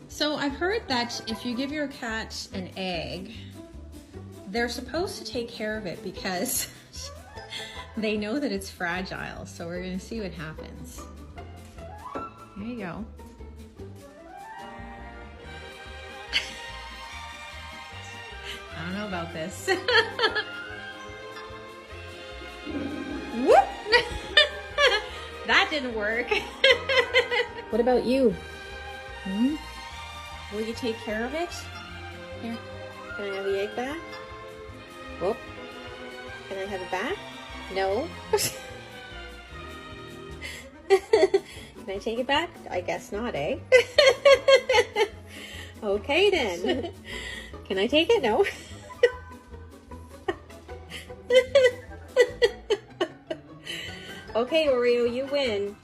So I've heard that if you give your cat an egg, they're supposed to take care of it because they know that it's fragile. So we're gonna see what happens. There you go. I don't know about this. Whoop! That didn't work. What about you? Will you take care of it? Here, can I have the egg back? Whoop. Can I have it back? No. Can I take it back? I guess not, eh? Okay then. Can I take it? No. Okay, Oreo, you win.